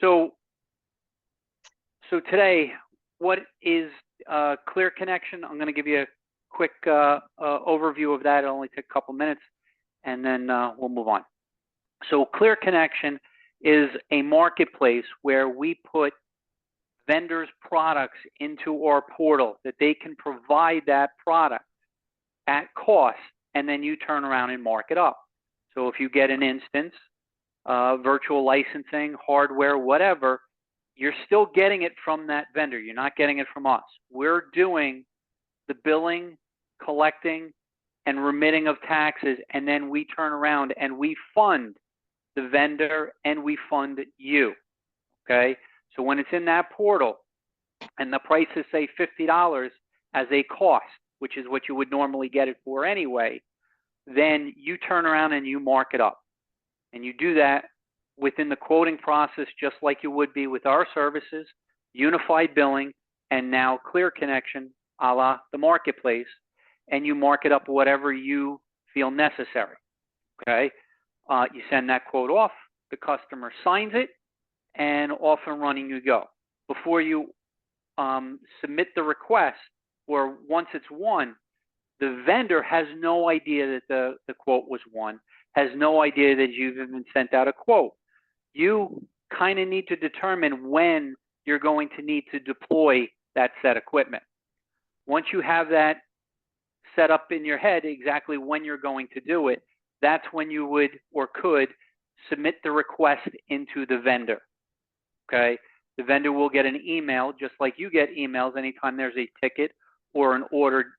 So today, what is ClearConnection? I'm going to give you a quick overview of that. It'll only take a couple minutes, and then we'll move on. So ClearConnection is a marketplace where we put vendors' products into our portal that they can provide that product at cost, and then you turn around and mark it up. So if you get an instance, virtual licensing, hardware, whatever, you're still getting it from that vendor. You're not getting it from us. We're doing the billing, collecting, and remitting of taxes, and then we turn around and we fund the vendor and we fund you, okay? So when it's in that portal and the prices say $50 as a cost, which is what you would normally get it for anyway, then you turn around and you mark it up. And you do that within the quoting process, just like you would be with our services, unified billing, and now ClearConnection, a la the marketplace, and you mark it up whatever you feel necessary, okay? You send that quote off, the customer signs it, and off and running you go. Before you submit the request, or once it's won, the vendor has no idea that the quote was won, has no idea that you've even sent out a quote. You kind of need to determine when you're going to need to deploy that set equipment. Once you have that set up in your head exactly when you're going to do it, that's when you would or could submit the request into the vendor, okay? The vendor will get an email, just like you get emails anytime there's a ticket or an order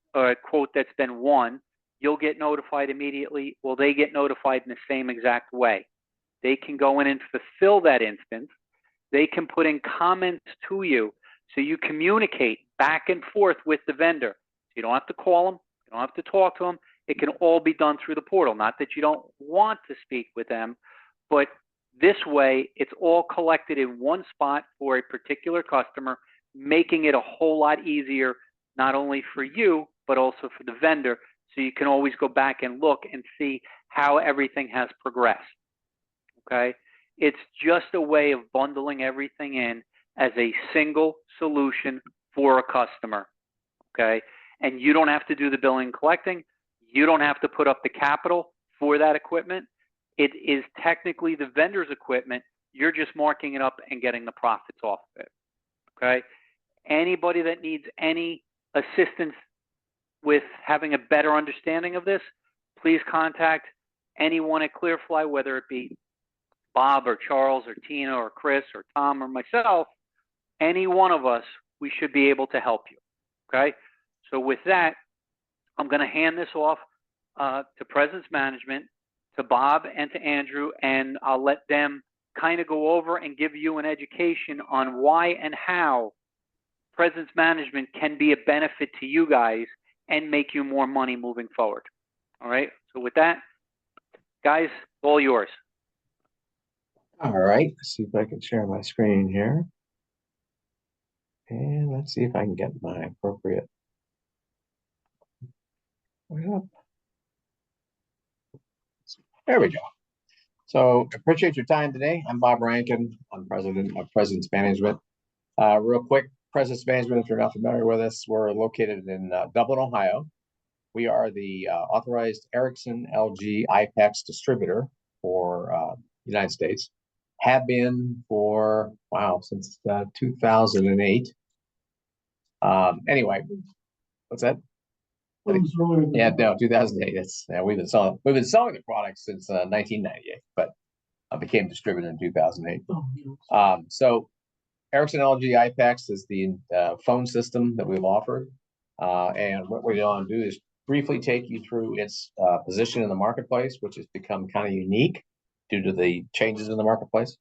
quote that's been won. You'll get notified immediately. Well, they get notified in the same exact way. They can go in and fulfill that instance. They can put in comments to you, so you communicate back and forth with the vendor. So you don't have to call them. You don't have to talk to them. It can all be done through the portal. Not that you don't want to speak with them, but this way, it's all collected in one spot for a particular customer, making it a whole lot easier, not only for you, but also for the vendor. So you can always go back and look and see how everything has progressed, okay? It's just a way of bundling everything in as a single solution for a customer, okay? And you don't have to do the billing and collecting. You don't have to put up the capital for that equipment. It is technically the vendor's equipment. You're just marking it up and getting the profits off of it, okay? Anybody that needs any assistance with having a better understanding of this, please contact anyone at Clearfly, whether it be Bob or Charles or Tina or Chris or Tom or myself. Any one of us, we should be able to help you, okay? So with that, I'm going to hand this off to Presence Management, to Bob and to Andrew, and I'll let them kind of go over and give you an education on why and how Presence Management can be a benefit to you guys and make you more money moving forward. All right, so with that, guys, all yours. All right, let's see if I can share my screen here. And let's see if I can get my appropriate. There we go. So appreciate your time today. I'm Bob Rankin. I'm president of Presence Management. Real quick, Presence Management, if you're not familiar with us, we're located in Dublin, Ohio. We are the authorized Ericsson LG e-Fax distributor for the United States. Have been for, wow, since 2008. Anyway, what's that? Yeah, no, 2008. It's we've been selling the product since 1998, but I became distributor in 2008. So Ericsson LG e-Fax is the phone system that we've offered, and what we're going to do is briefly take you through its position in the marketplace, which has become kind of unique due to the changes in the marketplace.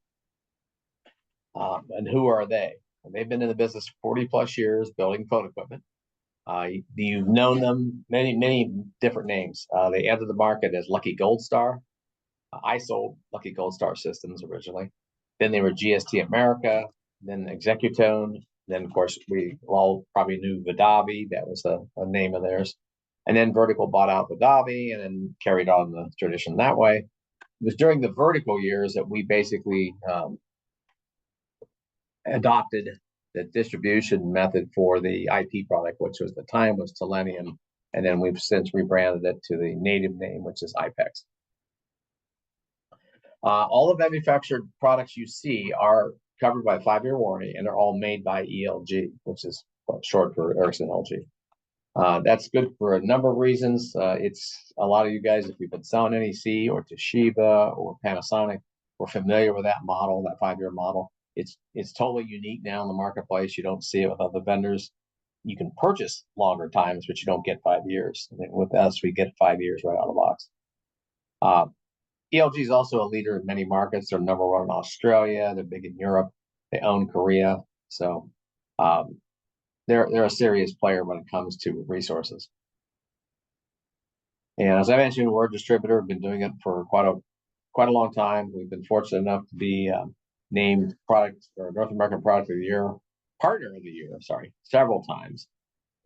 And who are they? And they've been in the business 40 plus years building phone equipment. You've known them many different names. They entered the market as Lucky Gold Star. I sold Lucky Gold Star systems originally. Then they were GST America, then Executone. Then, of course, we all probably knew Vidavi. That was a name of theirs. And then Vertical bought out Vidavi and then carried on the tradition that way. It was during the Vertical years that we basically adopted the distribution method for the IP product, which was the time was Selenium, and then we've since rebranded it to the native name, which is iPEX. All the manufactured products you see are covered by a 5-year warranty, and they're all made by ELG, which is short for Ericsson LG. That's good for a number of reasons. It's a lot of you guys, if you've been selling NEC or Toshiba or Panasonic, we're familiar with that model, that 5-year model. It's totally unique now in the marketplace. You don't see it with other vendors. You can purchase longer times, but you don't get 5 years. I mean, with us, we get 5 years right out of the box. ELG is also a leader in many markets. They're number one in Australia. They're big in Europe. They own Korea. So they're a serious player when it comes to resources. And as I mentioned, we're a distributor. We've been doing it for quite a long time. We've been fortunate enough to be named product or North American Product of the Year, Partner of the Year, several times.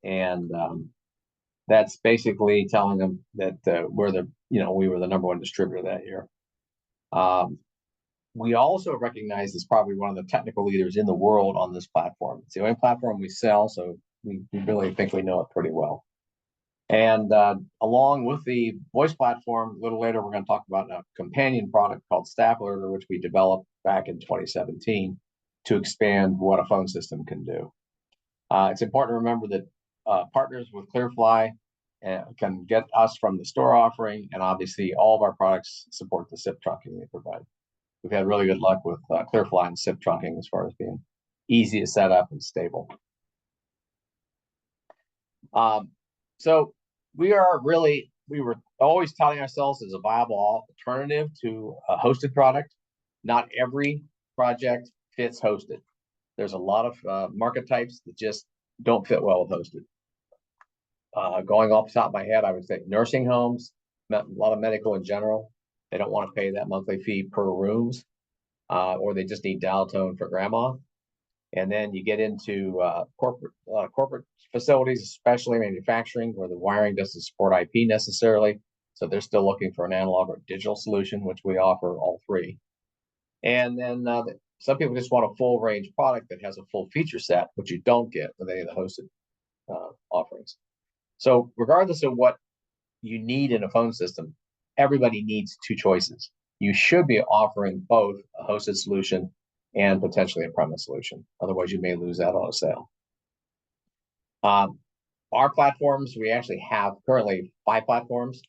And that's basically telling them that we were the number one distributor that year. We also recognize as probably one of the technical leaders in the world on this platform. It's the only platform we sell, so we really think we know it pretty well. And along with the voice platform, a little later, we're going to talk about a companion product called Staff Alerter, which we developed back in 2017 to expand what a phone system can do. It's important to remember that partners with Clearfly can get us from the store offering, and obviously all of our products support the SIP trunking they provide. We've had really good luck with Clearfly and SIP trunking as far as being easy to set up and stable. So we were always touting ourselves as a viable alternative to a hosted product. Not every project fits hosted. There's a lot of market types that just don't fit well with hosted. Going off the top of my head, I would say nursing homes, a lot of medical in general. They don't want to pay that monthly fee per rooms, or they just need dial tone for grandma. And then you get into corporate facilities, especially manufacturing, where the wiring doesn't support IP necessarily. So they're still looking for an analog or digital solution, which we offer all three. And then some people just want a full range product that has a full feature set, which you don't get with any of the hosted offerings. So regardless of what you need in a phone system, everybody needs two choices. You should be offering both a hosted solution and potentially a premise solution. Otherwise, you may lose out on a sale. Our platforms, we actually have currently 5 platforms.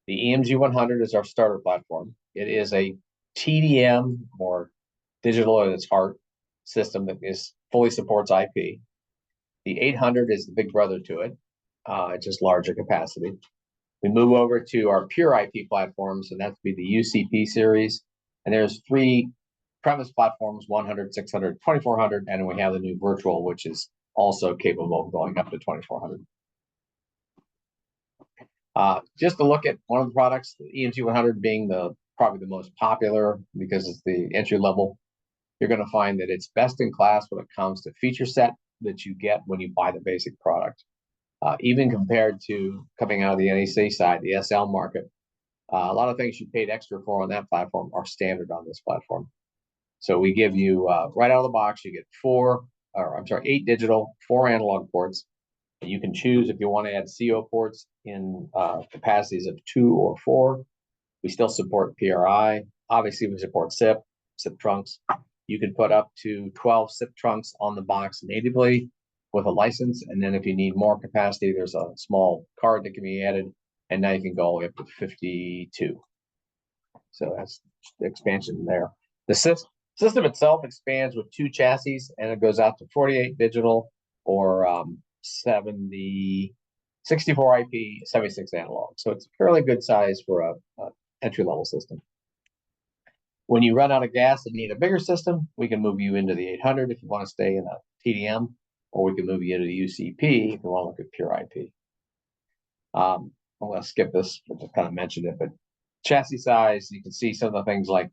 The EMG 100 is our starter platform. It is a TDM, or digital at its heart, system that fully supports IP. The 800 is the big brother to it. It's just larger capacity. We move over to our pure IP platforms, and that's be the UCP series. And there's 3 premise platforms, 100, 600, 2400, and we have the new virtual, which is also capable of going up to 2400. Just to look at one of the products, the EMG 100 being probably the most popular because it's the entry level, you're going to find that it's best in class when it comes to feature set that you get when you buy the basic product. Even compared to coming out of the NEC side, the SL market, a lot of things you paid extra for on that platform are standard on this platform. So we give you, right out of the box, you get 8 digital, 4 analog ports. And you can choose if you want to add CO ports in capacities of 2 or 4. We still support PRI. Obviously, we support SIP trunks. You can put up to 12 SIP trunks on the box natively with a license, and then if you need more capacity, there's a small card that can be added, and now you can go all the way up to 52. So that's the expansion there. The system itself expands with 2 chassis, and it goes out to 48 digital or 64 IP, 76 analog. So it's fairly good size for a entry-level system. When you run out of gas and need a bigger system, we can move you into the 800 if you want to stay in a TDM, or we can move you into the UCP if you want to look at pure IP. I'm going to skip this, but just kind of mention it. But chassis size, you can see some of the things like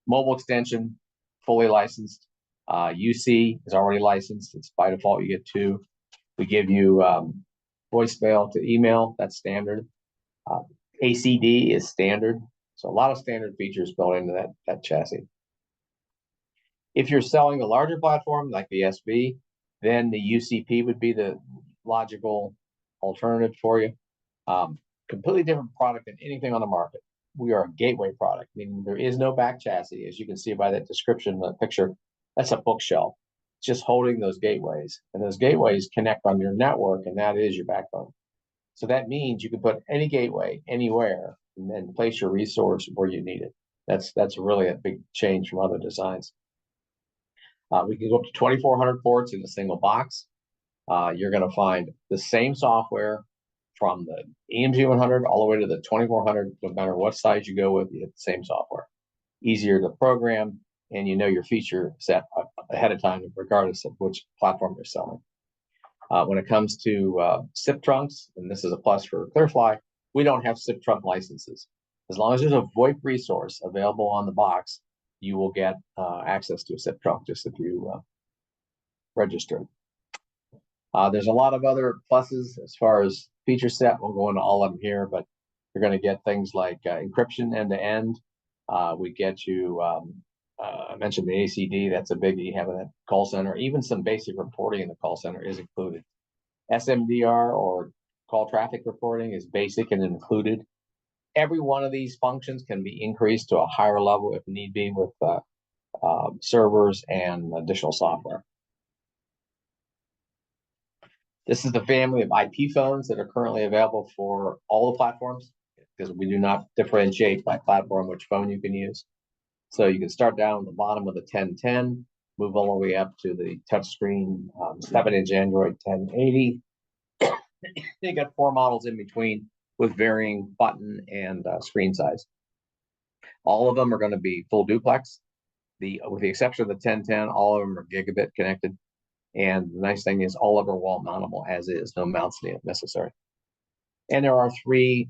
mobile extension, fully licensed. UC is already licensed. It's by default, you get 2. We give you voicemail to email. That's standard. ACD is standard. So a lot of standard features built into that chassis. If you're selling a larger platform like the SV, then the UCP would be the logical alternative for you. Completely different product than anything on the market. We are a gateway product, meaning there is no back chassis. As you can see by that description, the picture, that's a bookshelf. It's just holding those gateways, and those gateways connect on your network, and that is your backbone. So that means you can put any gateway anywhere and then place your resource where you need it. That's really a big change from other designs. We can go up to 2,400 ports in a single box. You're going to find the same software from the EMG 100 all the way to the 2,400. No matter what size you go with, you have the same software. Easier to program, and you know your feature set ahead of time, regardless of which platform you're selling. When it comes to SIP trunks, and this is a plus for Clearfly, we don't have SIP trunk licenses. As long as there's a VoIP resource available on the box, you will get access to a SIP trunk just if you register. There's a lot of other pluses as far as feature set. We'll go into all of them here, but you're going to get things like encryption end-to-end. We get you, I mentioned the ACD, that's a biggie, having a call center. Even some basic reporting in the call center is included. SMDR, or call traffic reporting, is basic and included. Every one of these functions can be increased to a higher level if need be with servers and additional software. This is the family of IP phones that are currently available for all the platforms, because we do not differentiate by platform which phone you can use. So you can start down at the bottom with the 1010, move all the way up to the touchscreen 7-inch Android 1080. You got 4 models in between with varying button and screen size. All of them are going to be full duplex. With the exception of the 1010, all of them are gigabit connected. And the nice thing is all of them are wall mountable as is, no mounts necessary. And there are 3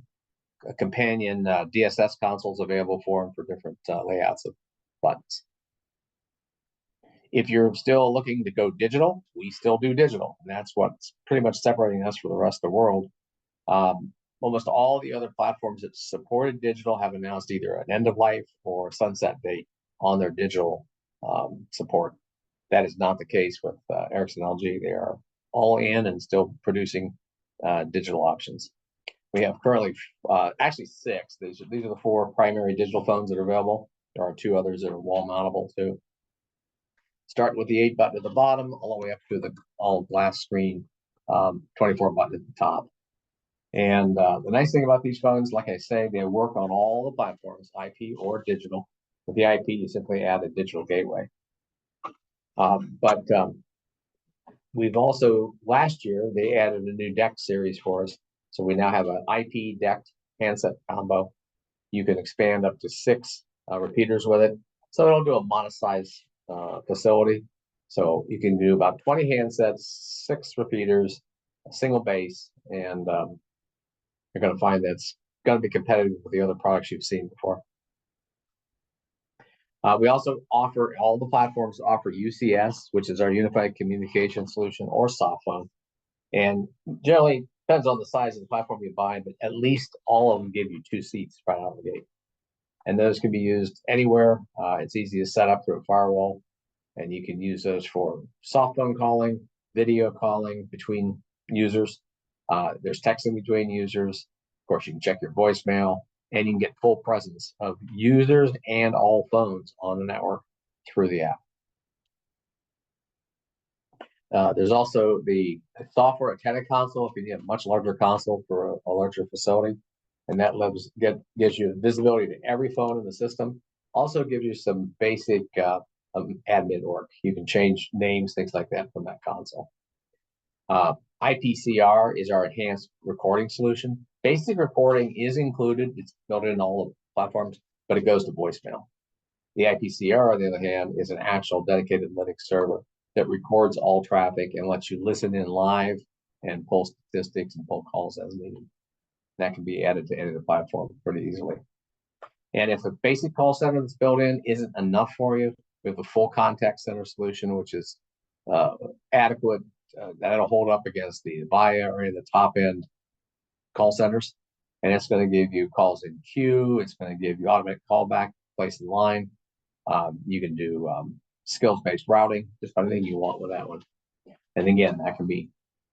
companion DSS consoles available for them for different layouts of buttons. If you're still looking to go digital, we still do digital, and that's what's pretty much separating us from the rest of the world. Almost all the other platforms that supported digital have announced either an end of life or sunset date on their digital support. That is not the case with Ericsson LG. They are all in and still producing digital options. We have currently actually 6. These are the 4 primary digital phones that are available. There are 2 others that are wall mountable too. Start with the 8 button at the bottom, all the way up to the all glass screen 24 button at the top. And the nice thing about these phones, like I say, they work on all the platforms, IP or digital. With the IP, you simply add a digital gateway. We've also, last year, they added a new DECT series for us. So we now have an IP DECT handset combo. You can expand up to 6 repeaters with it. So it'll do a modest size facility. So you can do about 20 handsets, 6 repeaters, a single base, and you're going to find that's going to be competitive with the other products you've seen before. We also offer, all the platforms offer UCS, which is our Unified Communication Solution, or softphone. And generally, depends on the size of the platform you buy, but at least all of them give you 2 seats right out of the gate. And those can be used anywhere. It's easy to set up through a firewall. And you can use those for softphone calling, video calling between users. There's texting between users. Of course, you can check your voicemail, and you can get full presence of users and all phones on the network through the app. There's also the software antenna console if you need a much larger console for a larger facility. And that gives you visibility to every phone in the system. Also gives you some basic admin work. You can change names, things like that from that console. IPCR is our enhanced recording solution. Basic recording is included. It's built in all of the platforms, but it goes to voicemail. The IPCR, on the other hand, is an actual dedicated Linux server that records all traffic and lets you listen in live and pull statistics and pull calls as needed. That can be added to any of the platforms pretty easily. And if a basic call center that's built in isn't enough for you, we have a full contact center solution, which is adequate. That'll hold up against the Avaya or any of the top end call centers. And it's going to give you calls in queue. It's going to give you automatic callback, place in line. You can do skills-based routing, just anything you want with that one. And again, that can be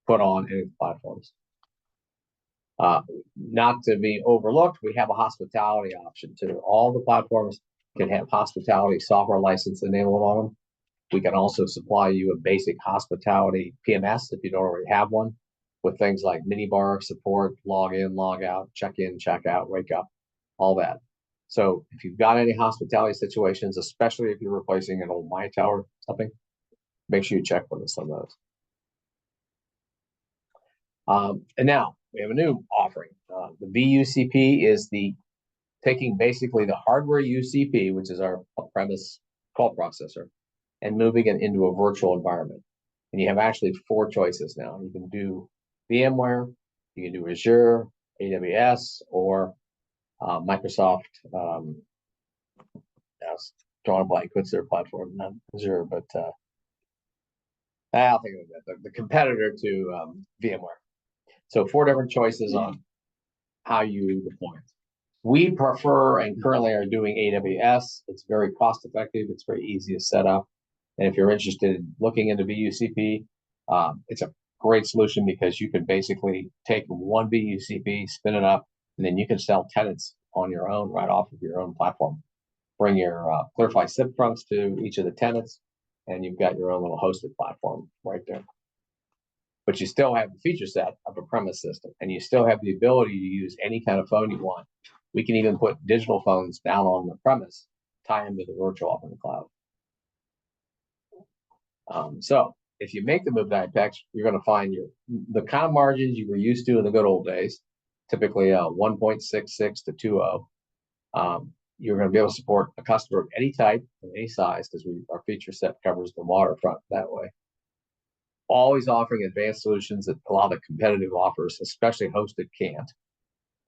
put on any platforms. Not to be overlooked, we have a hospitality option too. All the platforms can have hospitality software license enabled on them. We can also supply you a basic hospitality PMS if you don't already have one, with things like minibar support, log in, log out, check in, check out, wake up, all that. So if you've got any hospitality situations, especially if you're replacing an old My Tower or something, make sure you check with us on those. And now we have a new offering. The VUCP is taking basically the hardware UCP, which is our premise call processor, and moving it into a virtual environment. And you have actually 4 choices now. You can do VMware, you can do Azure, AWS, or Microsoft. I was drawing a blank. What's their platform? Not Azure, but I'll think of that. The competitor to VMware. So 4 different choices on how you deploy it. We prefer and currently are doing AWS. It's very cost effective. It's very easy to set up. And if you're interested in looking into VUCP, it's a great solution because you can basically take one VUCP, spin it up, and then you can sell tenants on your own right off of your own platform. Bring your Clearfly SIP fronts to each of the tenants, and you've got your own little hosted platform right there. But you still have the feature set of a premise system, and you still have the ability to use any kind of phone you want. We can even put digital phones down on the premise, tie them to the virtual up in the cloud. So if you make the move to IPEX, you're going to find the kind of margins you were used to in the good old days, typically 1.66 to 2.0. You're going to be able to support a customer of any type and any size because our feature set covers the waterfront that way. Always offering advanced solutions that a lot of competitive offers, especially hosted, can't.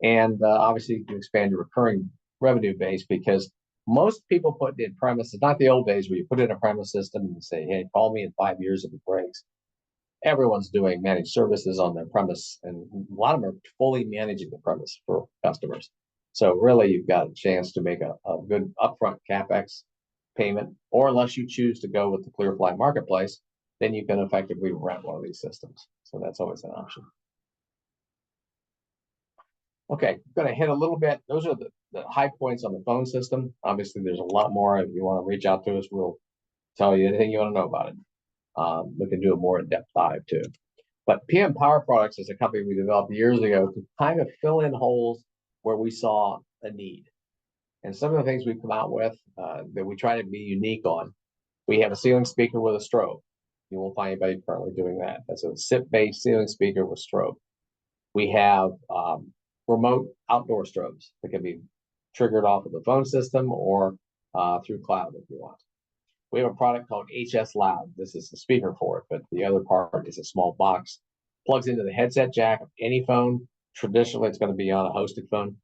And obviously, you can expand your recurring revenue base because most people put in premises, not the old days where you put in a premise system and say, hey, call me in 5 years if it breaks. Everyone's doing managed services on their premise, and a lot of them are fully managing the premise for customers. So really, you've got a chance to make a good upfront CapEx payment, or unless you choose to go with the Clearfly marketplace, then you can effectively rent one of these systems. So that's always an option. Okay, I'm going to hit a little bit. Those are the high points on the phone system. Obviously, there's a lot more. If you want to reach out to us, we'll tell you anything you want to know about it. We can do a more in-depth dive too. But PM Power Products is a company we developed years ago to kind of fill in holes where we saw a need. And some of the things we've come out with that we try to be unique on, we have a ceiling speaker with a strobe. You won't find anybody currently doing that. That's a SIP-based ceiling speaker with strobe. We have remote outdoor strobes that can be triggered off of the phone system or through cloud if you want. We have a product called HS Loud. This is the speaker for it, but the other part is a small box. Plugs into the headset jack of any phone. Traditionally, it's going to be on a hosted phone.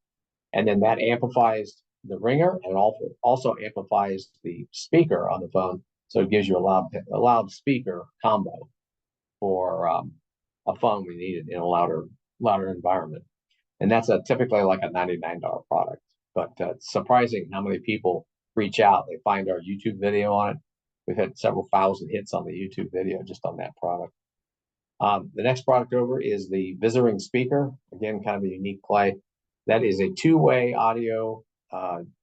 And then that amplifies the ringer and also amplifies the speaker on the phone. So it gives you a loud speaker combo for a phone we needed in a louder environment. And that's typically like a $99 product. But it's surprising how many people reach out. They find our YouTube video on it. We've had several thousand hits on the YouTube video just on that product. The next product over is the Visiting speaker. Again, kind of a unique play. That is a 2-way audio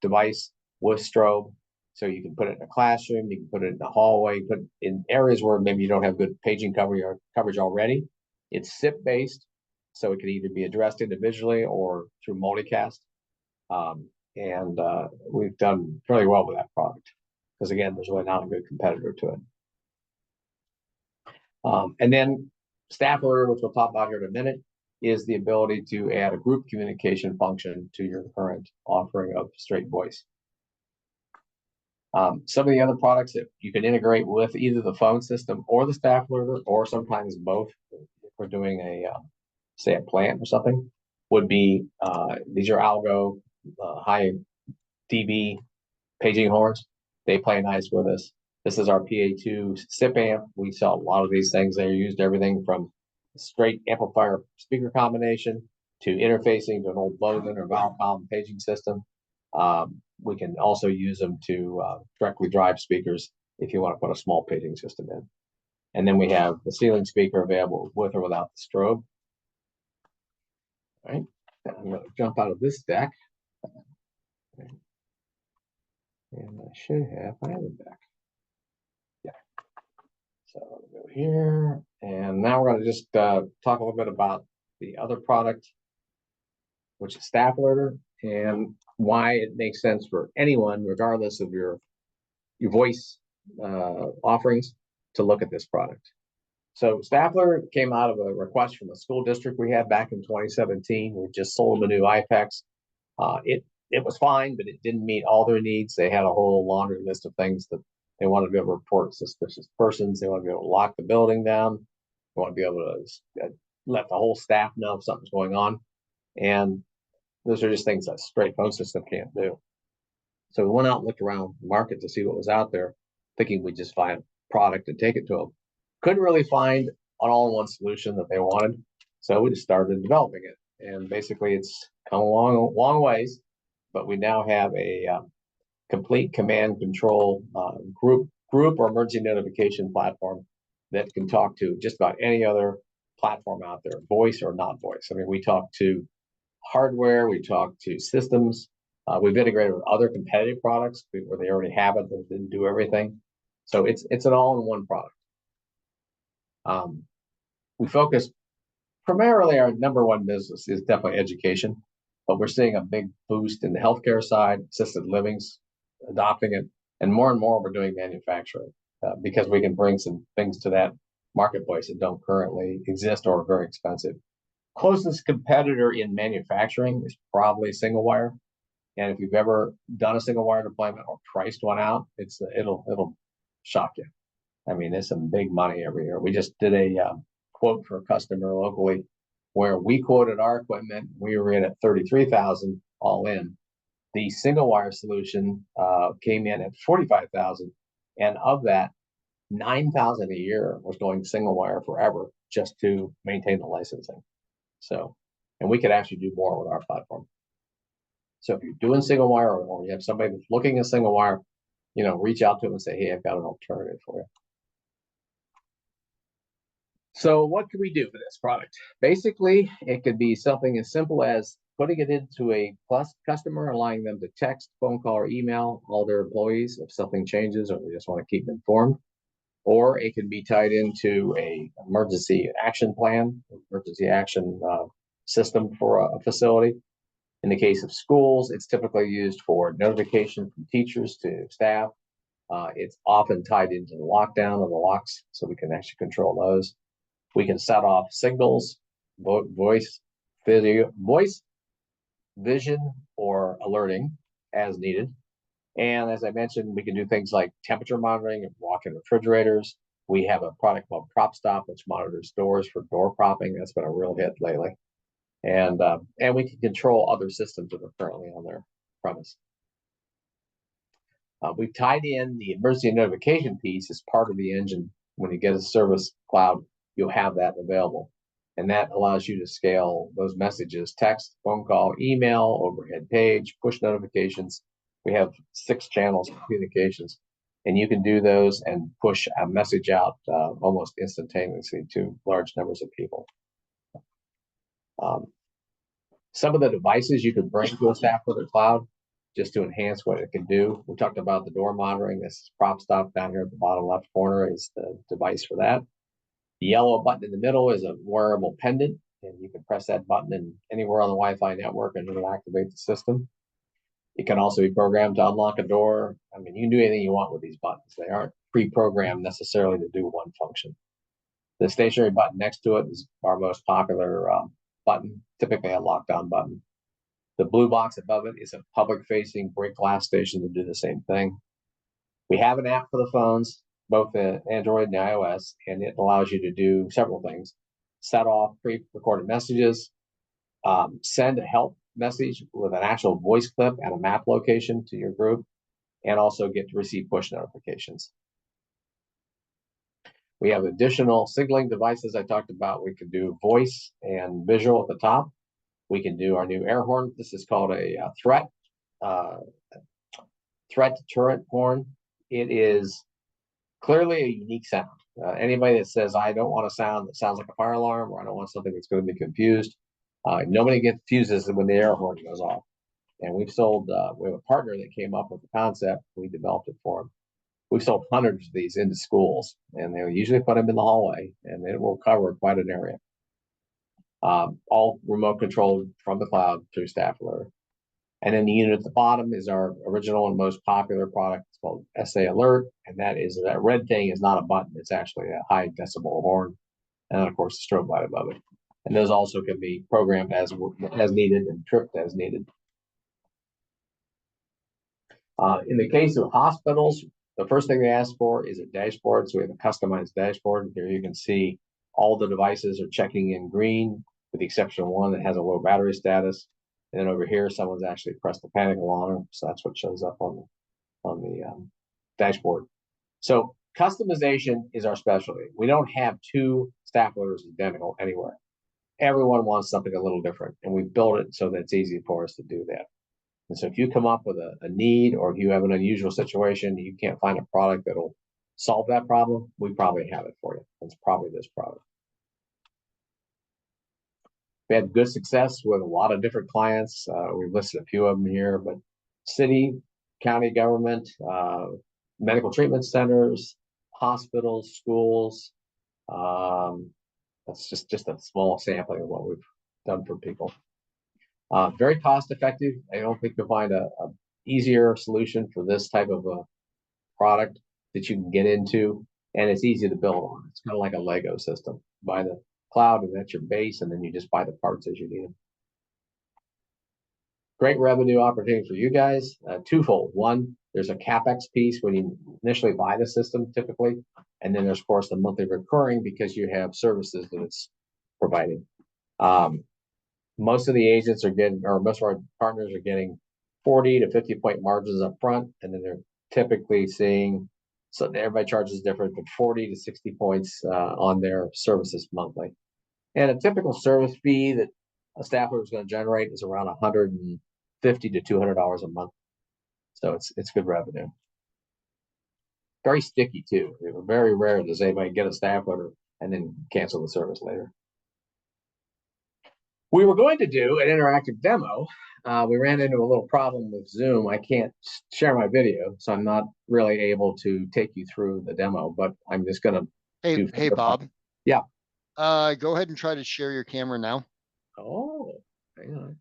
device with strobe. So you can put it in a classroom, you can put it in a hallway, put it in areas where maybe you don't have good paging coverage already. It's SIP-based, so it can either be addressed individually or through multicast. And we've done fairly well with that product because, again, there's really not a good competitor to it. And then staff order, which we'll talk about here in a minute, is the ability to add a group communication function to your current offering of straight voice. Some of the other products that you can integrate with either the phone system or the staff alerter, or sometimes both, if we're doing say a plant or something, would be these are Algo high dB paging horns. They play nice with us. This is our PA2 SIP amp. We sell a lot of these things. They're used everything from straight amplifier speaker combination to interfacing to an old Logan or Valcom paging system. We can also use them to directly drive speakers if you want to put a small paging system in. And then we have the ceiling speaker available with or without the strobe. All right, I'm going to jump out of this deck. Okay. And I have it back. Yeah. So let me go here. And now we're going to just talk a little bit about the other product, which is Staff Alerter, and why it makes sense for anyone, regardless of your voice offerings, to look at this product. So Staff Alerter came out of a request from a school district we had back in 2017. We just sold them a new e-Fax. It was fine, but it didn't meet all their needs. They had a whole laundry list of things that they wanted to be able to report suspicious persons. They want to be able to lock the building down. They want to be able to let the whole staff know if something's going on. And those are just things that a straight phone system can't do. So we went out and looked around the market to see what was out there, thinking we'd just find a product and take it to them. Couldn't really find an all-in-one solution that they wanted. So we just started developing it. And basically it's come a long ways, but we now have a complete command control group or emergency notification platform that can talk to just about any other platform out there, voice or not voice. I mean, we talk to hardware, we talk to systems. We've integrated with other competitive products where they already have it, but didn't do everything. So it's an all-in-one product. We focus primarily, our number one business is definitely education, but we're seeing a big boost in the healthcare side, assisted livings, adopting it, and more we're doing manufacturing because we can bring some things to that marketplace that don't currently exist or are very expensive. Closest competitor in manufacturing is probably single wire. And if you've ever done a single wire deployment or priced one out, it'll shock you. I mean, there's some big money every year. We just did a quote for a customer locally where we quoted our equipment. We were in at $33,000 all in. The single wire solution came in at $45,000, and of that, $9,000 a year was going single wire forever just to maintain the licensing. So, and we could actually do more with our platform. So if you're doing single wire or you have somebody that's looking at single wire, reach out to them and say, hey, I've got an alternative for you. So what can we do for this product? Basically, it could be something as simple as putting it into a plus customer, allowing them to text, phone call, or email all their employees if something changes or they just want to keep them informed. Or it can be tied into a emergency action plan, emergency action system for a facility. In the case of schools, it's typically used for notification from teachers to staff. It's often tied into the lockdown of the locks, so we can actually control those. We can set off signals, voice, vision, or alerting as needed. And as I mentioned, we can do things like temperature monitoring and walk-in refrigerators. We have a product called Prop Stop, which monitors doors for door propping. That's been a real hit lately. And we can control other systems that are currently on their premise. We've tied in the emergency notification piece as part of the engine. When you get a service cloud, you'll have that available. And that allows you to scale those messages: text, phone call, email, overhead page, push notifications. We have 6 channels of communications, and you can do those and push a message out almost instantaneously to large numbers of people. Some of the devices you can bring to a Staff Alerter cloud just to enhance what it can do. We talked about the door monitoring. This Prop Stop down here at the bottom left corner is the device for that. The yellow button in the middle is a wearable pendant, and you can press that button anywhere on the Wi-Fi network and it'll activate the system. It can also be programmed to unlock a door. I mean, you can do anything you want with these buttons. They aren't pre-programmed necessarily to do one function. The stationary button next to it is our most popular button, typically a lockdown button. The blue box above it is a public-facing break glass station to do the same thing. We have an app for the phones, both Android and iOS, and it allows you to do several things: set off pre-recorded messages, send a help message with an actual voice clip and a map location to your group, and also get to receive push notifications. We have additional signaling devices I talked about. We can do voice and visual at the top. We can do our new air horn. This is called a threat deterrent horn. It is clearly a unique sound. Anybody that says, I don't want a sound that sounds like a fire alarm, or I don't want something that's going to be confused, nobody gets fuses when the air horn goes off. And we've sold, we have a partner that came up with the concept. We developed it for them. We've sold hundreds of these into schools, and they usually put them in the hallway, and it will cover quite an area. All remote controlled from the cloud through staff alert. And then the unit at the bottom is our original and most popular product. It's called SA Alert. And that red thing is not a button. It's actually a high decibel horn. And then, of course, the strobe light above it. And those also can be programmed as needed and tripped as needed. In the case of hospitals, the first thing they ask for is a dashboard. So we have a customized dashboard. Here you can see all the devices are checking in green, with the exception of one that has a low battery status. And then over here, someone's actually pressed the panic alarm. So that's what shows up on the dashboard. So customization is our specialty. We don't have two staff alerts identical anywhere. Everyone wants something a little different, and we built it so that it's easy for us to do that. And so if you come up with a need, or if you have an unusual situation, you can't find a product that'll solve that problem, we probably have it for you. It's probably this product. We had good success with a lot of different clients. We've listed a few of them here, but city, county government, medical treatment centers, hospitals, schools. That's just a small sampling of what we've done for people. Very cost effective. I don't think you'll find a easier solution for this type of a product that you can get into, and it's easy to build on. It's kind of like a Lego system. Buy the cloud, and that's your base, and then you just buy the parts as you need them. Great revenue opportunity for you guys. Twofold. One, there's a CapEx piece when you initially buy the system, typically, and then there's, of course, the monthly recurring because you have services that it's providing. Most of the agents are getting, or most of our partners are getting 40 to 50 point margins up front, and then they're typically seeing, so everybody charges different, but 40 to 60 points on their services monthly. And a typical service fee that a staffer is going to generate is around $150 to $200 a month. So it's good revenue. Very sticky too. Very rare does anybody get a staff order and then cancel the service later. We were going to do an interactive demo. We ran into a little problem with Zoom. I can't share my video, so I'm not really able to take you through the demo, but I'm just going to. Hey, Bob. Yeah. Go ahead and try to share your camera now. Oh, hang on.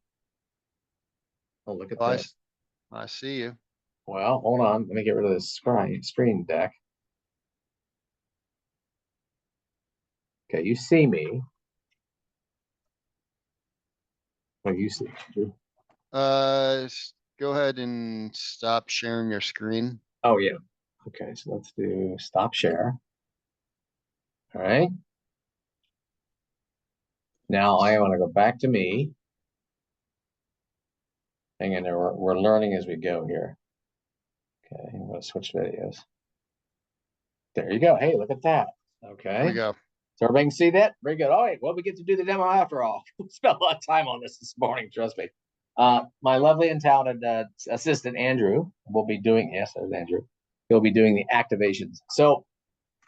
Oh, look at Oh, this. I see you. Well, hold on. Let me get rid of this screen deck. Okay, you see me. What do you see? Go ahead and stop sharing your screen. Oh, yeah. Okay, so let's do stop share. All right. Now I want to go back to me. Hang in there. We're learning as we go here. Okay, I'm going to switch videos. There you go. Hey, look at that. Okay. Here we go. So everybody can see that? Very good. All right. Well, we get to do the demo after all. We spent a lot of time on this morning, trust me. My lovely and talented assistant, Andrew, will be doing, yes, there's Andrew. He'll be doing the activations. So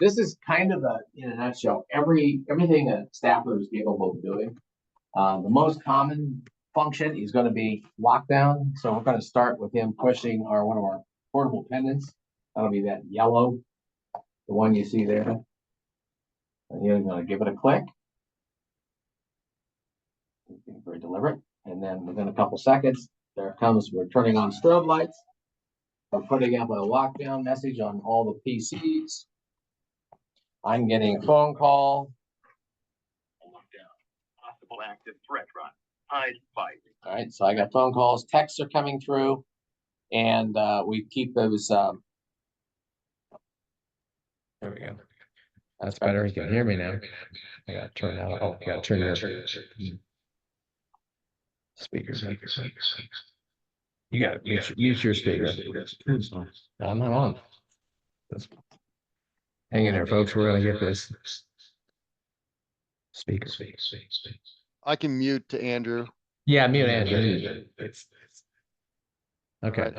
this is kind of in a nutshell, everything a staffer is capable of doing. The most common function is going to be lockdown. So we're going to start with him pushing one of our portable pendants. That'll be that yellow, the one you see there. And you're going to give it a click. Very deliberate. And then within a couple seconds, we're turning on strobe lights. We're putting up a lockdown message on all the PCs. I'm getting a phone call. Lockdown. Possible active threat run. Hide fight. All right, so I got phone calls. Texts are coming through. And we keep those. There we go. That's better. You can hear me now. I got to turn out. Oh, I got to turn your speakers. You got to use your speaker. I'm not on. Hang in there, folks. We're going to get this speaker. I can mute to Andrew. Yeah, mute Andrew. It's okay.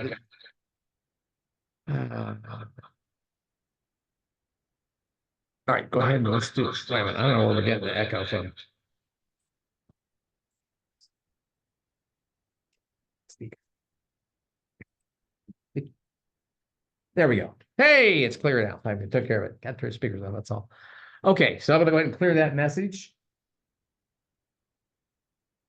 All right, go ahead and let's do it. Wait a minute, I don't know where we're getting the echo from. There we go. Hey, it's clear now. I took care of it. Got to turn speakers on, that's all. Okay, so I'm gonna go ahead and clear that message.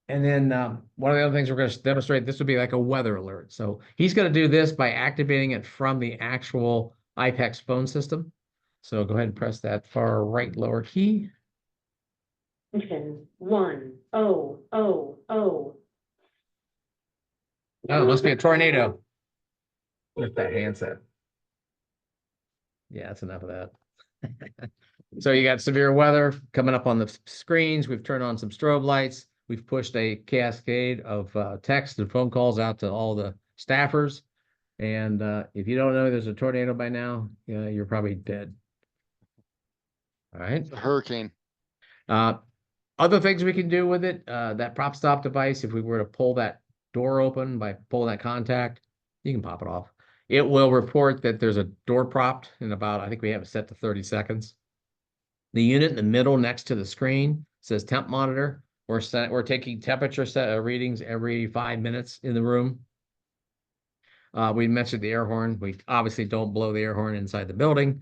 And then one of the other things we're going to demonstrate, this would be like a weather alert. So he's going to do this by activating it from the actual e-Fax phone system. So go ahead and press that far right lower key. 1010. Oh, Oh, it must be a tornado. With that handset. Yeah, that's enough of that. So you got severe weather coming up on the screens. We've turned on some strobe lights. We've pushed a cascade of text and phone calls out to all the staffers. And if you don't know there's a tornado by now, you're probably dead. All right. It's a hurricane. Other things we can do with it, that prop stop device, if we were to pull that door open by pulling that contact, you can pop it off. It will report that there's a door propped in about, I think we have it set to 30 seconds. The unit in the middle next to the screen says temp monitor. We're taking temperature readings every 5 minutes in the room. We mentioned the air horn. We obviously don't blow the air horn inside the building,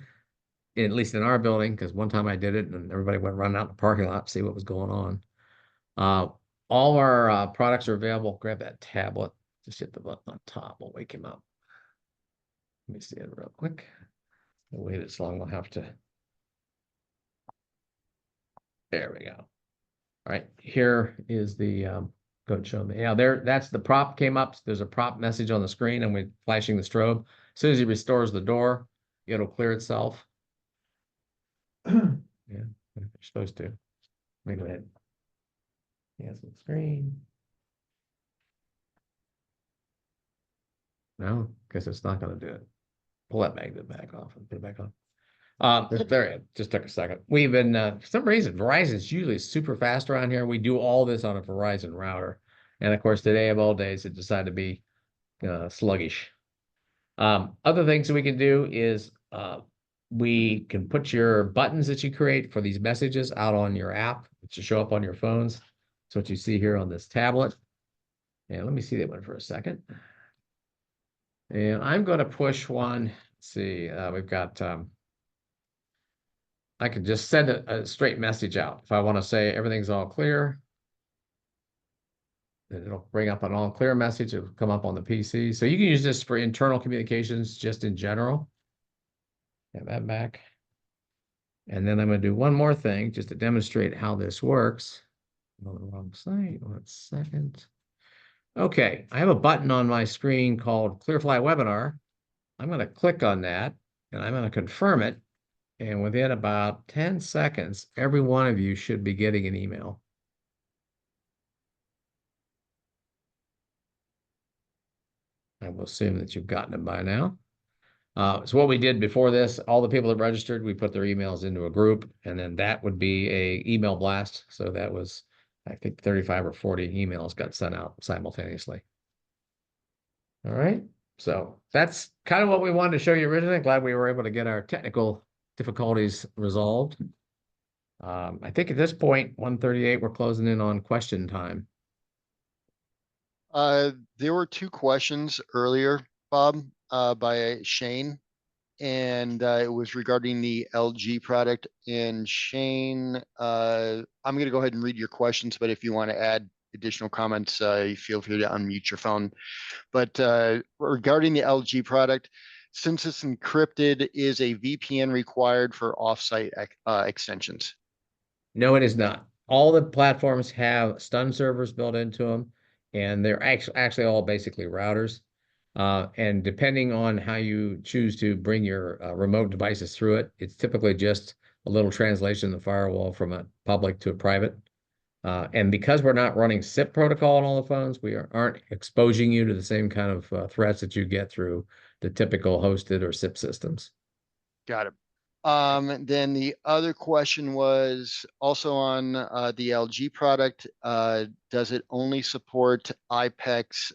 at least in our building, because one time I did it and everybody went running out in the parking lot to see what was going on. All our products are available. Grab that tablet. Just hit the button on top. We'll wake him up. Let me see it real quick. We'll wait it so long. We'll have to. There we go. All right. Here is the go ahead and show me. Yeah, that's the prop came up. There's a prop message on the screen and we're flashing the strobe. As soon as he restores the door, it'll clear itself. Yeah, you're supposed to. Let me go ahead. Cancel the screen. No, guess it's not going to do it. Pull that magnet back off and put it back on. There it just took a second. We've been, for some reason, Verizon's usually super fast around here. We do all this on a Verizon router. And of course, today of all days, it decided to be sluggish. Other things that we can do is we can put your buttons that you create for these messages out on your app to show up on your phones. That's what you see here on this tablet. And let me see that one for a second. And I'm going to push one. Let's see, we've got, I can just send a straight message out. If I want to say everything's all clear, then it'll bring up an all clear message. It'll come up on the PC. So you can use this for internal communications just in general. Get that back. And then I'm going to do one more thing just to demonstrate how this works. I'm on the wrong site. 1 second. Okay, I have a button on my screen called Clearfly Webinar. I'm going to click on that and I'm going to confirm it. And within about 10 seconds, every one of you should be getting an email. I will assume that you've gotten it by now. So what we did before this, all the people that registered, we put their emails into a group, and then that would be a email blast. So that was, I think, 35 or 40 emails got sent out simultaneously. All right. So that's kind of what we wanted to show you originally. Glad we were able to get our technical difficulties resolved. I think at this point, 1:38, we're closing in on question time. There were 2 questions earlier, Bob, by Shane, and it was regarding the LG product. And Shane, I'm going to go ahead and read your questions, but if you want to add additional comments, you feel free to unmute your phone. But regarding the LG product, since it's encrypted, is a VPN required for offsite extensions? No, it is not. All the platforms have stun servers built into them, and they're actually all basically routers. And depending on how you choose to bring your remote devices through it, it's typically just a little translation in the firewall from a public to a private. And because we're not running SIP protocol on all the phones, we aren't exposing you to the same kind of threats that you get through the typical hosted or SIP systems. Got it. Then the other question was also on the LG product. Does it only support e-Fax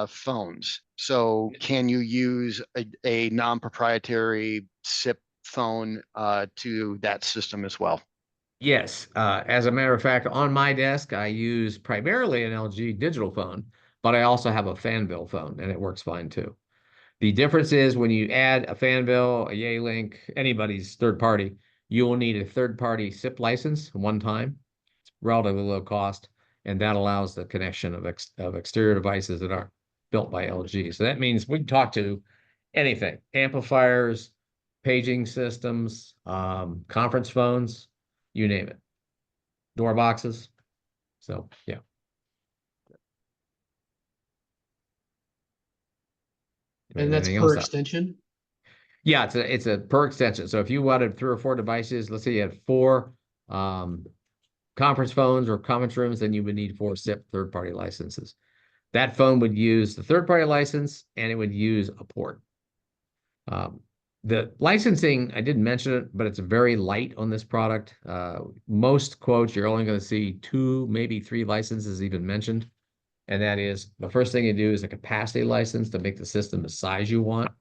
phones? So can you use a non-proprietary SIP phone to that system as well? Yes, as a matter of fact, on my desk, I use primarily an LG digital phone, but I also have a Fanville phone, and it works fine too. The difference is when you add a Fanville, a Yealink, anybody's third party, you will need a third party SIP license one time. It's relatively low cost, and that allows the connection of exterior devices that aren't built by LG. So that means we can talk to anything, amplifiers, paging systems, conference phones, you name it, door boxes. So yeah. And that's Anything per else? extension? Yeah, it's a per extension. So if you wanted 3 or 4 devices, let's say you had 4 conference phones or conference rooms, then you would need 4 SIP third-party licenses. That phone would use the third-party license and it would use a port. The licensing, I didn't mention it, but it's very light on this product. Most quotes, you're only going to see 2, maybe 3 licenses even mentioned. And that is, the first thing you do is a capacity license to make the system the size you want.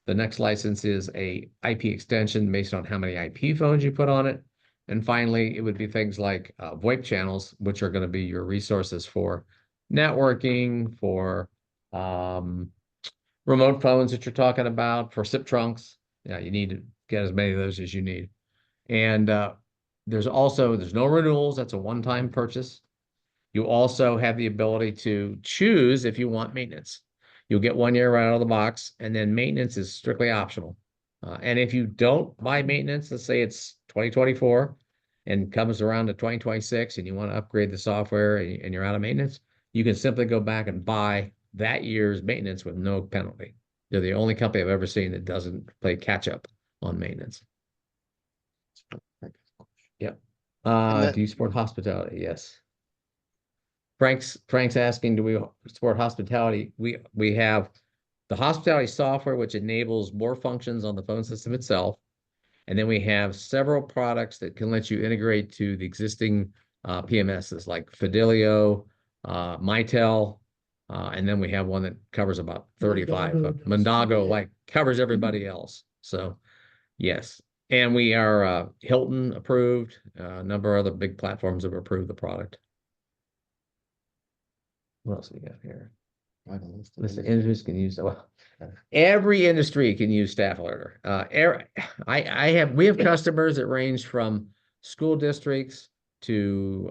The next license is a IP extension based on how many IP phones you put on it. And finally, it would be things like VoIP channels, which are going to be your resources for networking, for remote phones that you're talking about, for SIP trunks. Yeah, you need to get as many of those as you need. And there's no renewals. That's a one-time purchase. You also have the ability to choose if you want maintenance. You'll get 1 year right out of the box, and then maintenance is strictly optional. And if you don't buy maintenance, let's say it's 2024 and comes around to 2026 and you want to upgrade the software and you're out of maintenance, you can simply go back and buy that year's maintenance with no penalty. They're the only company I've ever seen that doesn't play catch up on maintenance. Yep. Do you support hospitality? Yes. Frank's asking, do we support hospitality? We have the hospitality software, which enables more functions on the phone system itself. And then we have several products that can let you integrate to the existing PMSs like Fidelio, Mitel, and then we have one that covers about 35. Mondago covers everybody else. So yes. And we are Hilton approved. A number of other big platforms have approved the product. What else we got here? Listen, industries can use every industry can use staff alerter. We have customers that range from school districts to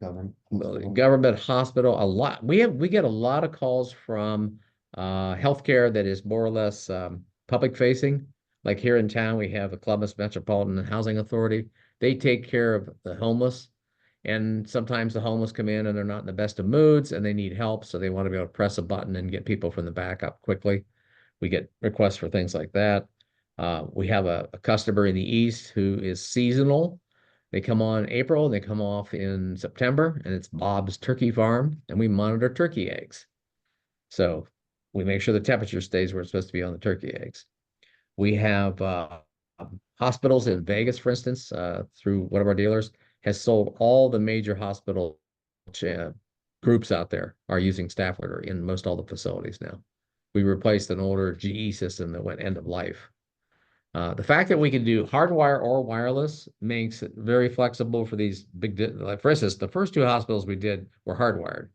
government hospital. A lot. We get a lot of calls from healthcare that is more or less public facing. Like here in town, we have the Columbus Metropolitan Housing Authority. They take care of the homeless. And sometimes the homeless come in and they're not in the best of moods and they need help. So they want to be able to press a button and get people from the back up quickly. We get requests for things like that. We have a customer in the East who is seasonal. They come on April and they come off in September, and it's Bob's Turkey Farm, and we monitor turkey eggs. So we make sure the temperature stays where it's supposed to be on the turkey eggs. We have hospitals in Vegas, for instance, through one of our dealers, has sold all the major hospital groups out there are using staff alerter in most all the facilities now. We replaced an older GE system that went end of life. The fact that we can do hardwire or wireless makes it very flexible for these big, like for instance, the first 2 hospitals we did were hardwired.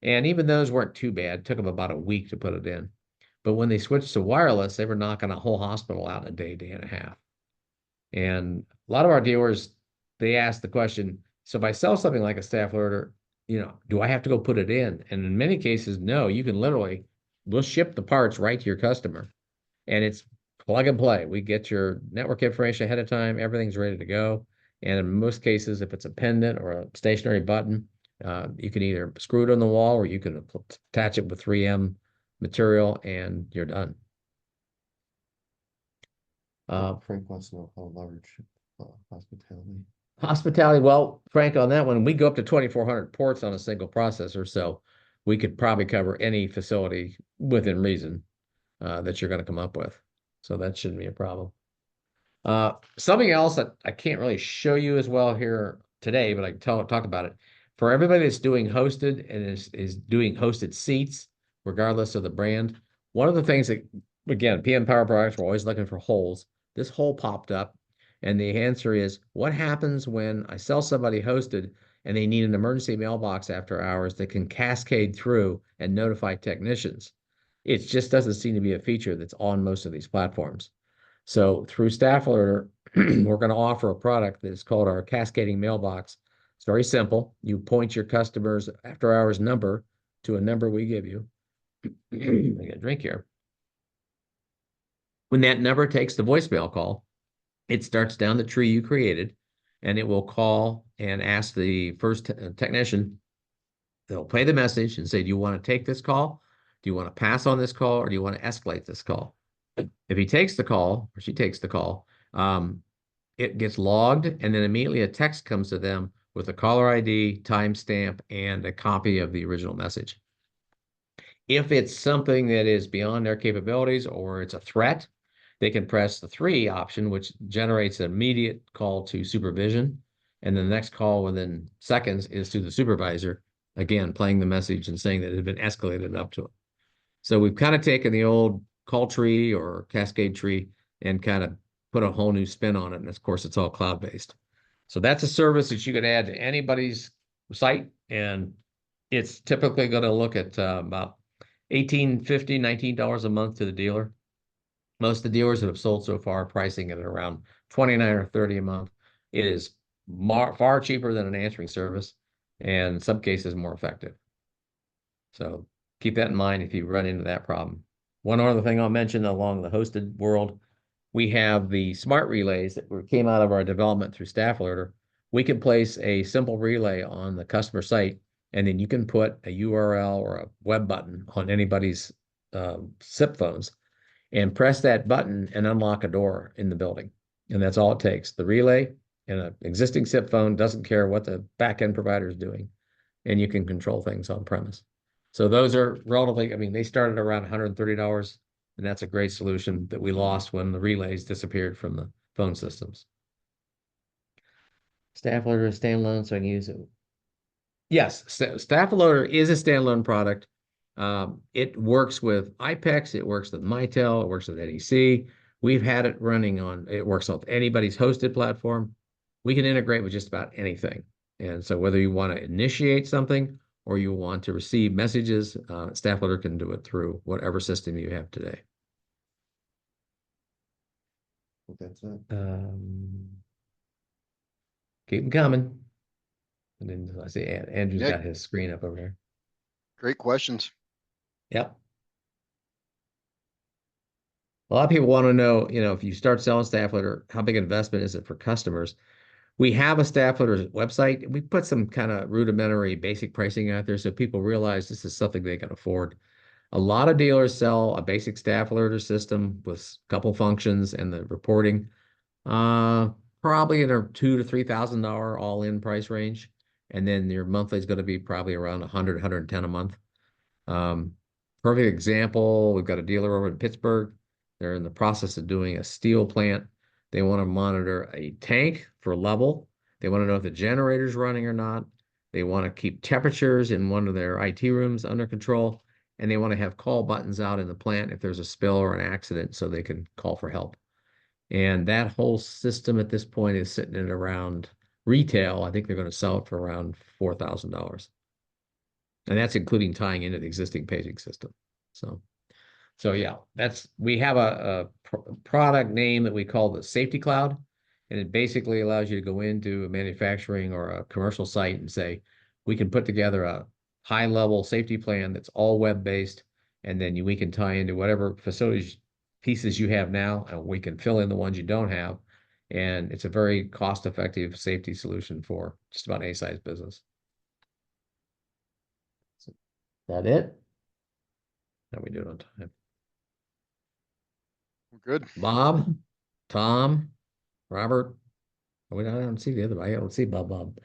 And even those weren't too bad. It took them about a week to put it in. But when they switched to wireless, they were knocking a whole hospital out in a day and a half. And a lot of our dealers, they ask the question, so if I sell something like a staff alerter, do I have to go put it in? And in many cases, no, you can we'll ship the parts right to your customer. And it's plug and play. We get your network information ahead of time. Everything's ready to go. And in most cases, if it's a pendant or a stationary button, you can either screw it on the wall or you can attach it with 3M material and you're done. Frank wants to know how large hospitality. Hospitality, well, Frank, on that one, we go up to 2,400 ports on a single processor, so we could probably cover any facility within reason that you're going to come up with. So that shouldn't be a problem. Something else that I can't really show you as well here today, but I can talk about it. For everybody that's doing hosted and is doing hosted seats, regardless of the brand, one of the things that, again, PM Power products, we're always looking for holes. this hole popped up. And the answer is, what happens when I sell somebody hosted and they need an emergency mailbox after hours that can cascade through and notify technicians? It just doesn't seem to be a feature that's on most of these platforms. So through Staff Alerter, we're going to offer a product that is called our cascading mailbox. It's very simple. You point your customer's after hours number to a number we give you. I got a drink here. When that number takes the voicemail call, it starts down the tree you created, and it will call and ask the first technician. They'll play the message and say, do you want to take this call? Do you want to pass on this call, or do you want to escalate this call? If he takes the call, or she takes the call, it gets logged, and then immediately a text comes to them with a caller ID, timestamp, and a copy of the original message. If it's something that is beyond their capabilities or it's a threat, they can press the 3 option, which generates an immediate call to supervision. And the next call within seconds is to the supervisor, again, playing the message and saying that it had been escalated up to it. So we've kind of taken the old call tree or cascade tree and kind of put a whole new spin on it. And of course, it's all cloud-based. So that's a service that you can add to anybody's site. And it's typically going to look at about $18, $50, $19 a month to the dealer. Most of the dealers that have sold so far are pricing it at around 29 or 30 a month. It is far cheaper than an answering service, and in some cases more effective. So keep that in mind if you run into that problem. One other thing I'll mention along the hosted world, we have the smart relays that came out of our development through Staff Alerter. We can place a simple relay on the customer site, and then you can put a URL or a web button on anybody's SIP phones and press that button and unlock a door in the building. And that's all it takes. The relay and an existing SIP phone doesn't care what the backend provider is doing, and you can control things on premise. So those are relatively, I mean, they started around $130, and that's a great solution that we lost when the relays disappeared from the phone systems. Staff Alerter is standalone, so I can use it. Yes, Staff Alerter is a standalone product. It works with iPEX, it works with Mitel, it works with NEC. We've had it running on, it works on anybody's hosted platform. We can integrate with just about anything. And so whether you want to initiate something or you want to receive messages, Staff Alerter can do it through whatever system you have today. That's it. Keep them coming. And then I see Andrew's Yeah. got his screen up over here. Great questions. Yep. A lot of people want to know, if you start selling Staff Alerter, how big an investment is it for customers? We have a Staff Alerter website. We put some kind of rudimentary basic pricing out there so people realize this is something they can afford. A lot of dealers sell a basic Staff Alerter system with a couple functions and the reporting, probably in a $2,000 to $3,000 all-in price range. And then your monthly is going to be probably around 100, 110 a month. Perfect example, we've got a dealer over in Pittsburgh. They're in the process of doing a steel plant. They want to monitor a tank for level. They want to know if the generator's running or not. They want to keep temperatures in one of their IT rooms under control. And they want to have call buttons out in the plant if there's a spill or an accident so they can call for help. And that whole system at this point is sitting at around retail. I think they're going to sell it for around $4,000. And that's including tying into the existing paging system. So yeah, we have a product name that we call the Safety Cloud, and it basically allows you to go into a manufacturing or a commercial site and say, we can put together a high-level safety plan that's all web-based, and then we can tie into whatever facilities pieces you have now, and we can fill in the ones you don't have. And it's a very cost-effective safety solution for just about any size business. Is that it? How we doing on time? We're good. Bob, Tom, Robert. I don't see the other. I don't see Bob.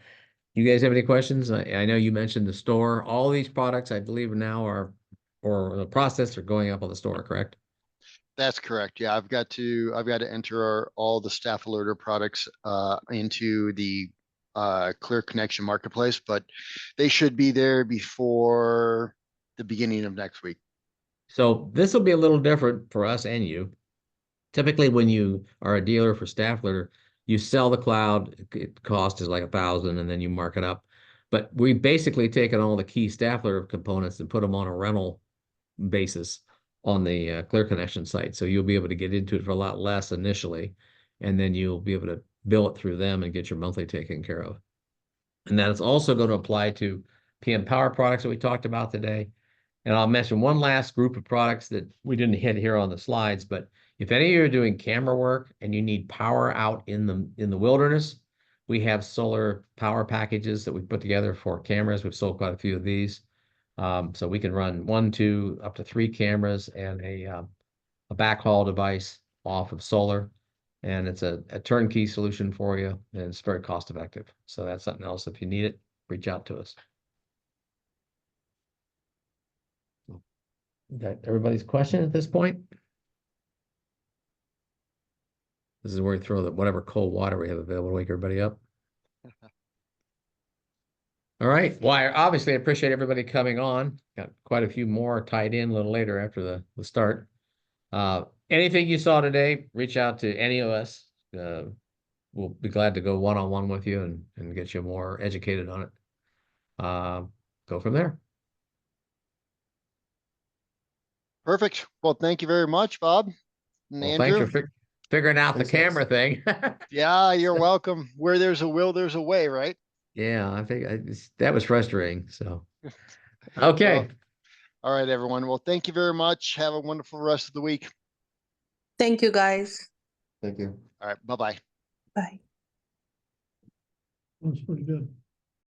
You guys have any questions? I know you mentioned the store. All these products, I believe, now are, or the process are going up on the store, correct? That's correct. Yeah, I've got to enter all the Staff Alerter products into the ClearConnection marketplace, but they should be there before the beginning of next week. So this will be a little different for us and you. Typically, when you are a dealer for Staffler, you sell the cloud, cost is like 1,000, and then you mark it up. But we basically taken all the key Staffler components and put them on a rental basis on the ClearConnection site. So you'll be able to get into it for a lot less initially, and then you'll be able to bill it through them and get your monthly taken care of. And that is also going to apply to PM Power products that we talked about today. And I'll mention one last group of products that we didn't hit here on the slides, but if any of you are doing camera work and you need power out in the wilderness, we have solar power packages that we put together for cameras. We've sold quite a few of these. So we can run 1, 2, up to 3 cameras and a backhaul device off of solar. And it's a turnkey solution for you, and it's very cost effective. So that's something else. If you need it, reach out to us. Got everybody's question at this point? This is where we throw the whatever cold water we have available to wake everybody up. All right. Well, I obviously appreciate everybody coming on. Got quite a few more tied in a little later after the start. Anything you saw today, reach out to any of us. We'll be glad to go one-on-one with you and get you more educated on it. Go from there. Perfect. Well, thank you very much, Bob and Well, Andrew. thanks for figuring out Thanks, the guys. camera thing. Yeah, you're welcome. Where there's a will, there's a way, right? Yeah, I think that was frustrating. So, okay. Well, all right, everyone. Well, thank you very much. Have a wonderful rest of the week. Thank you, guys. Thank you. All right. Bye-bye. Bye. That was pretty good.